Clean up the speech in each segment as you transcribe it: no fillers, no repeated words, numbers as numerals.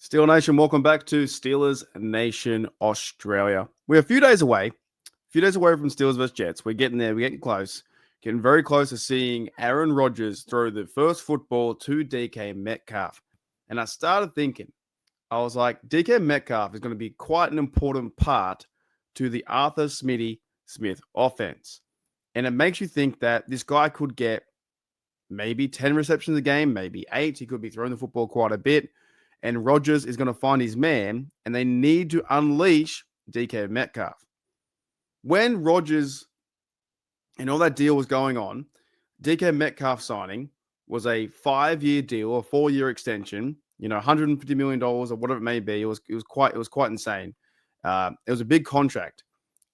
Steel Nation, welcome back to Steelers Nation Australia. We're a few days away from Steelers versus Jets. We're getting there. We're getting close. Getting very close to seeing Aaron Rodgers throw the first football to DK Metcalf. And I started thinking, I was like, DK Metcalf is going to be quite an important part to the Arthur Smitty Smith offense. And it makes you think that this guy could get maybe 10 receptions a game, maybe 8. He could be throwing the football quite a bit. And Rodgers is going to find his man, and they need to unleash DK Metcalf. When Rodgers and all that deal was going on, DK Metcalf signing was a 5-year deal, a 4-year extension, $150 million or whatever it may be. It was quite insane. It was a big contract.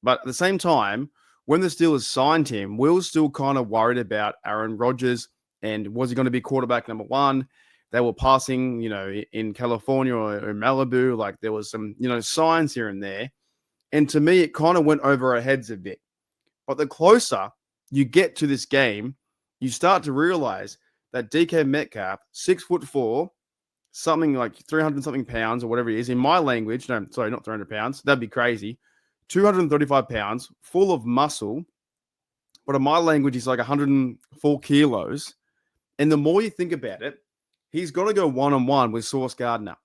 But at the same time, when the Steelers signed him, we were still kind of worried about Aaron Rodgers and was he going to be quarterback number one? They were passing, in California or Malibu. Like there was some, signs here and there. And to me, it kind of went over our heads a bit. But the closer you get to this game, you start to realize that DK Metcalf, 6'4", something like 300 something pounds or whatever it is. In my language, not 300 pounds. That'd be crazy. 235 pounds, full of muscle. But in my language, he's like 104 kilos. And the more you think about it, he's got to go one-on-one with Sauce Gardner,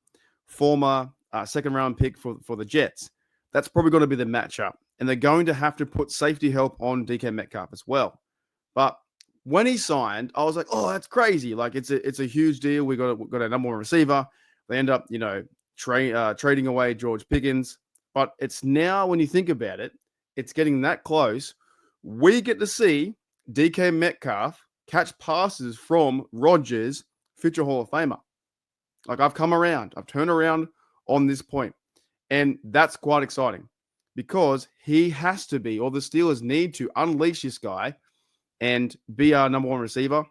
former second-round pick for the Jets. That's probably going to be the matchup. And they're going to have to put safety help on DK Metcalf as well. But when he signed, I was like, oh, that's crazy. Like, it's a huge deal. We got a number one receiver. They end up, trading away George Pickens. But it's now, when you think about it, it's getting that close. We get to see DK Metcalf catch passes from Rodgers, future Hall of Famer. Like I've turned around on this point. And that's quite exciting because he has to be, or the Steelers need to unleash this guy and be our number one receiver,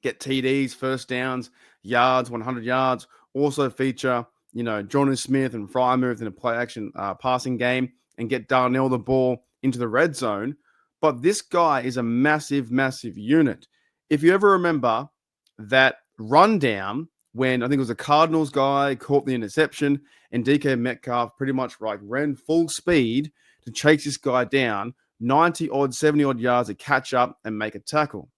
get TDs, first downs, yards, 100 yards, also feature, Jonnu Smith and Freiermuth in a play action passing game and get Darnell the ball into the red zone. But this guy is a massive, massive unit. If you ever remember that rundown when I think it was a Cardinals guy caught the interception and DK Metcalf pretty much ran full speed to chase this guy down 90-odd, 70-odd yards to catch up and make a tackle.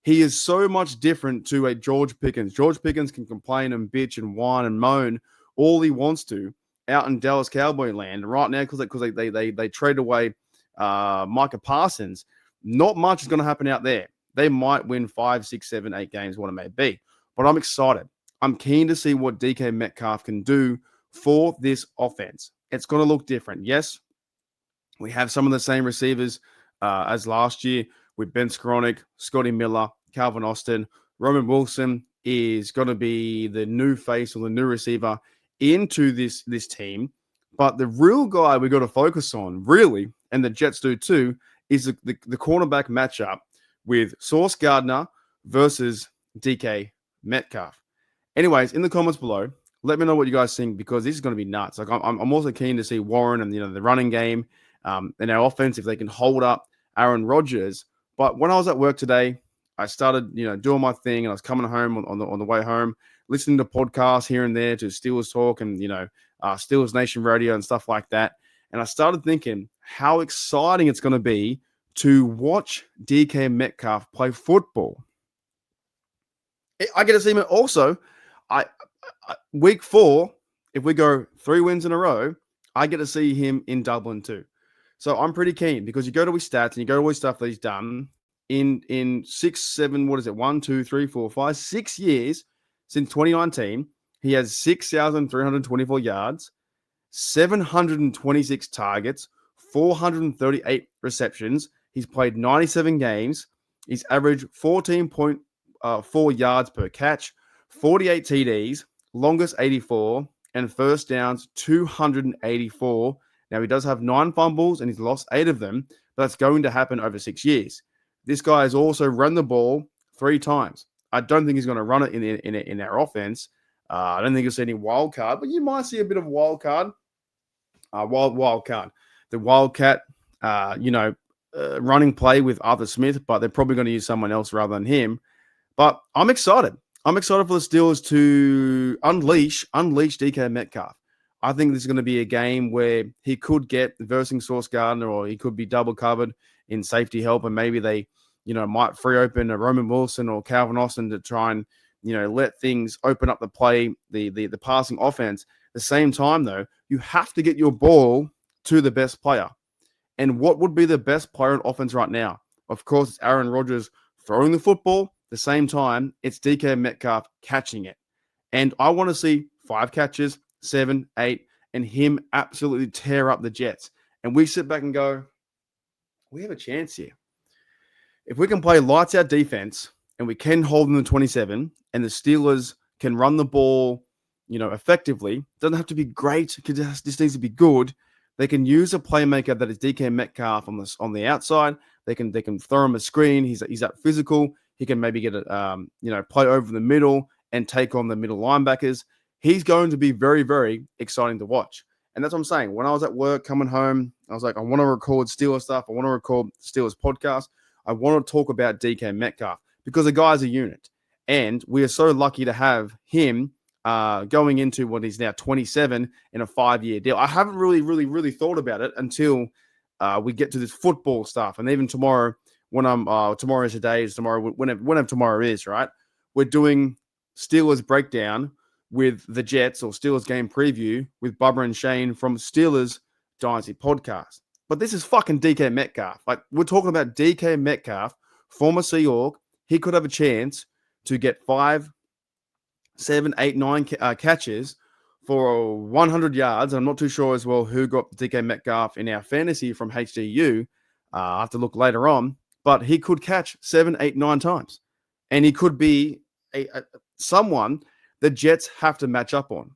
He is so much different to a George Pickens. George Pickens can complain and bitch and whine and moan all he wants to out in Dallas Cowboy land. Right now, because they trade away Micah Parsons, not much is going to happen out there. They might win 5, 6, 7, 8 games, what it may be. But I'm excited. I'm keen to see what DK Metcalf can do for this offense. It's going to look different. Yes, we have some of the same receivers as last year with Ben Skowronek, Scotty Miller, Calvin Austin. Roman Wilson is going to be the new face or the new receiver into this team. But the real guy we got to focus on, really, and the Jets do too, is the cornerback matchup with Sauce Gardner versus DK Metcalf. Anyways, in the comments below, let me know what you guys think because this is going to be nuts. Like I'm also keen to see Warren and the running game and our offense if they can hold up Aaron Rodgers. But when I was at work today, I started doing my thing and I was coming home on the way home, listening to podcasts here and there to Steelers Talk and Steelers Nation Radio and stuff like that. And I started thinking how exciting it's going to be to watch DK Metcalf play football. I get to see him also. Week 4, if we go 3 wins in a row, I get to see him in Dublin too. So I'm pretty keen because you go to his stats and you go to all his stuff that he's done in 6, 7, 1, 2, 3, 4, 5, 6 years since 2019. He has 6,324 yards, 726 targets, 438 receptions. He's played 97 games. He's averaged 14.4 yards per catch, 48 TDs, longest 84, and first downs 284. Now, he does have 9 fumbles, and he's lost 8 of them, but that's going to happen over 6 years. This guy has also run the ball 3 times. I don't think he's going to run it in our offense. I don't think you'll see any wild card, but you might see a bit of wild card. Wild card. The Wildcat, running play with Arthur Smith, but they're probably going to use someone else rather than him. But I'm excited. I'm excited for the Steelers to unleash DK Metcalf. I think this is going to be a game where he could get versing Sauce Gardner, or he could be double covered in safety help, and maybe they, might free open a Roman Wilson or Calvin Austin to try and, let things open up the play, the passing offense. At the same time, though, you have to get your ball to the best player. And what would be the best player on offense right now? Of course, it's Aaron Rodgers throwing the football. At the same time, it's DK Metcalf catching it. And I want to see 5 catches, 7, 8, and him absolutely tear up the Jets. And we sit back and go, we have a chance here. If we can play lights out defense and we can hold them to 27 and the Steelers can run the ball, effectively, doesn't have to be great, it just needs to be good. They can use a playmaker that is DK Metcalf on the outside. They can throw him a screen. He's that physical. He can maybe get a play over the middle and take on the middle linebackers. He's going to be very, very exciting to watch. And that's what I'm saying. When I was at work coming home, I was like, I want to record Steelers stuff. I want to record Steelers podcast. I want to talk about DK Metcalf because the guy's a unit. And we are so lucky to have him going into what is now 27 in a 5-year deal. I haven't really thought about it until we get to this football stuff. And even tomorrow, when tomorrow is today, is tomorrow, whenever tomorrow is, right? We're doing Steelers breakdown with the Jets, or Steelers game preview with Bubba and Shane from Steelers Dynasty podcast. But this is fucking DK Metcalf. Like, we're talking about DK Metcalf, former Seahawk. He could have a chance to get 5, 7, 8, 9 catches for 100 yards. I'm not too sure as well who got DK Metcalf in our fantasy from HDU. I have to look later on. But he could catch 7, 8, 9 times. And he could be someone the Jets have to match up on.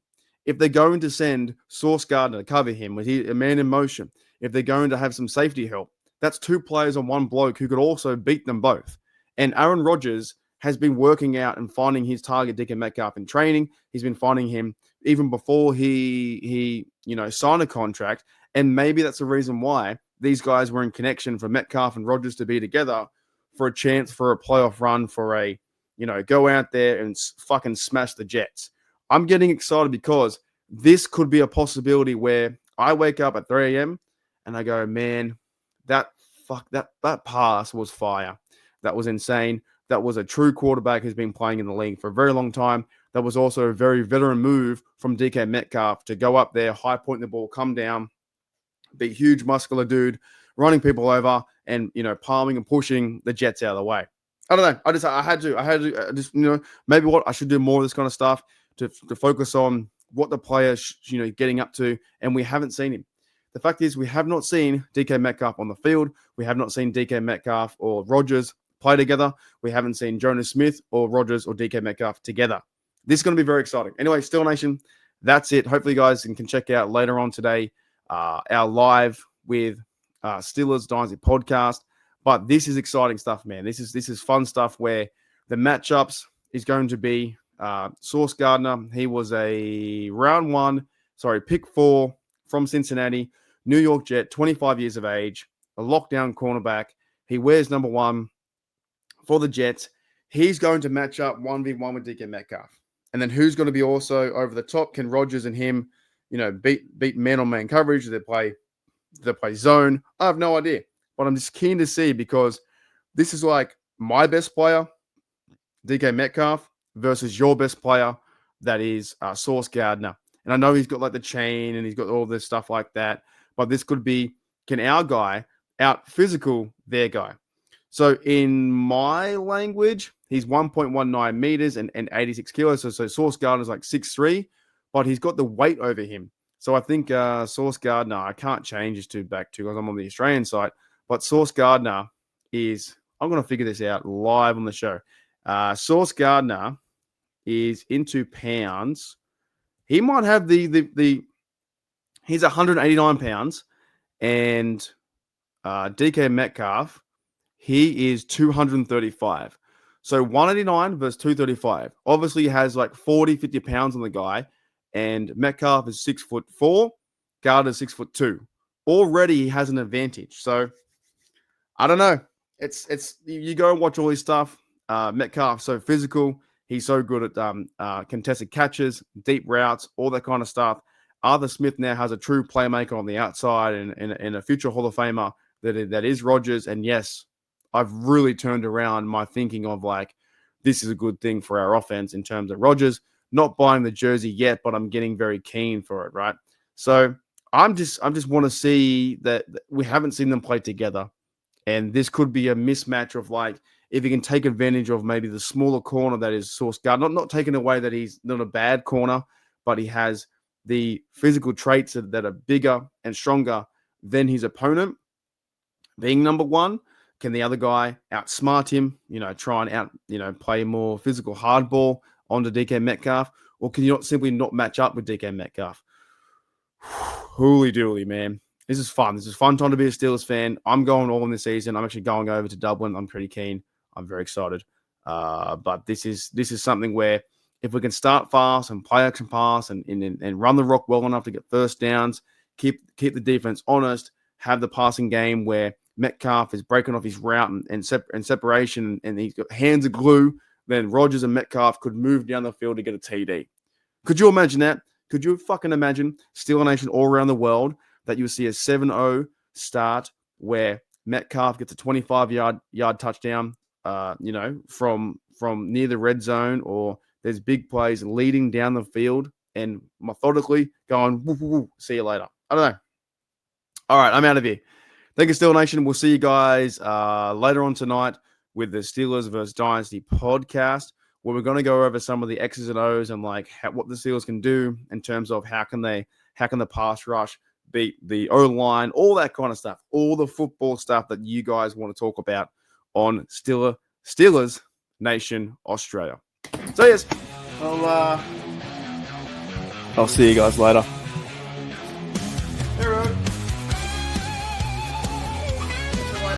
If they're going to send Sauce Gardner to cover him with a man in motion, if they're going to have some safety help, that's 2 players on one bloke who could also beat them both. And Aaron Rodgers has been working out and finding his target, DK Metcalf, in training. He's been finding him even before he signed a contract. And maybe that's the reason why these guys were in connection for Metcalf and Rodgers to be together for a chance for a playoff run, for a, go out there and fucking smash the Jets. I'm getting excited because this could be a possibility where I wake up at 3 a.m. and I go, man, that pass was fire. That was insane. That was a true quarterback who's been playing in the league for a very long time. That was also a very veteran move from DK Metcalf to go up there, high point the ball, come down, be a huge muscular dude, running people over and, palming and pushing the Jets out of the way. I don't know. I had to, maybe I should do more of this kind of stuff to focus on what the players, getting up to. And we haven't seen him. The fact is, we have not seen DK Metcalf on the field. We have not seen DK Metcalf or Rodgers play together. We haven't seen Jonas Smith or Rodgers or DK Metcalf together. This is going to be very exciting. Anyway, Steel Nation, that's it. Hopefully, you guys can check out later on today our live with Steelers Dynasty podcast. But this is exciting stuff, man. This is fun stuff where the matchups is going to be Sauce Gardner. He was a pick 4 from Cincinnati, New York Jet, 25 years of age, a lockdown cornerback. He wears number 1 for the Jets. He's going to match up 1v1 with DK Metcalf. And then who's going to be also over the top? Can Rodgers and him, beat man-on-man coverage? Do they play zone? I have no idea. But I'm just keen to see, because this is like my best player, DK Metcalf, versus your best player, that is Sauce Gardner. And I know he's got like the chain and he's got all this stuff like that. But this could be, can our guy out physical their guy? So in my language, he's 1.19 meters and 86 kilos. So Sauce Gardner's like 6'3", but he's got the weight over him. So I think Sauce Gardner, I can't change his back to because I'm on the Australian side. But Sauce Gardner is, I'm going to figure this out live on the show. Sauce Gardner is into pounds. He might have he's 189 pounds. And DK Metcalf, he is 235. So 189 versus 235. Obviously, he has like 40, 50 pounds on the guy. And Metcalf is 6'4". Gardner's 6'2". Already, he has an advantage. So, I don't know. It's you go and watch all this stuff. Metcalf so physical. He's so good at contested catches, deep routes, all that kind of stuff. Arthur Smith now has a true playmaker on the outside and a future Hall of Famer that is Rodgers. And yes, I've really turned around my thinking of like, this is a good thing for our offense in terms of Rodgers. Not buying the jersey yet, but I'm getting very keen for it, right? So I just want to see that we haven't seen them play together. And this could be a mismatch of like, if he can take advantage of maybe the smaller corner that is Sauce Gardner, not taking away that he's not a bad corner, but he has the physical traits that are bigger and stronger than his opponent. Being number one, can the other guy outsmart him, try and play more physical hardball onto DK Metcalf? Or can you simply not match up with DK Metcalf? Holy dooly, man. This is fun. This is a fun time to be a Steelers fan. I'm going all in this season. I'm actually going over to Dublin. I'm pretty keen. I'm very excited. But this is something where if we can start fast and play action pass and run the rock well enough to get first downs, keep the defense honest, have the passing game where Metcalf is breaking off his route and separation and he's got hands of glue, then Rodgers and Metcalf could move down the field to get a TD. Could you imagine that? Could you fucking imagine Steeler Nation all around the world that you see a 7-0 start where Metcalf gets a 25-yard touchdown, from near the red zone, or there's big plays leading down the field and methodically going, woo, woo, woo, see you later. I don't know. All right, I'm out of here. Thank you, Steeler Nation. We'll see you guys later on tonight with the Steelers versus Dynasty podcast, where we're going to go over some of the X's and O's and like what the Steelers can do in terms of how can the pass rush beat the O-line, all that kind of stuff, all the football stuff that you guys want to talk about on Steelers Nation Australia. So yes, I'll see you guys later.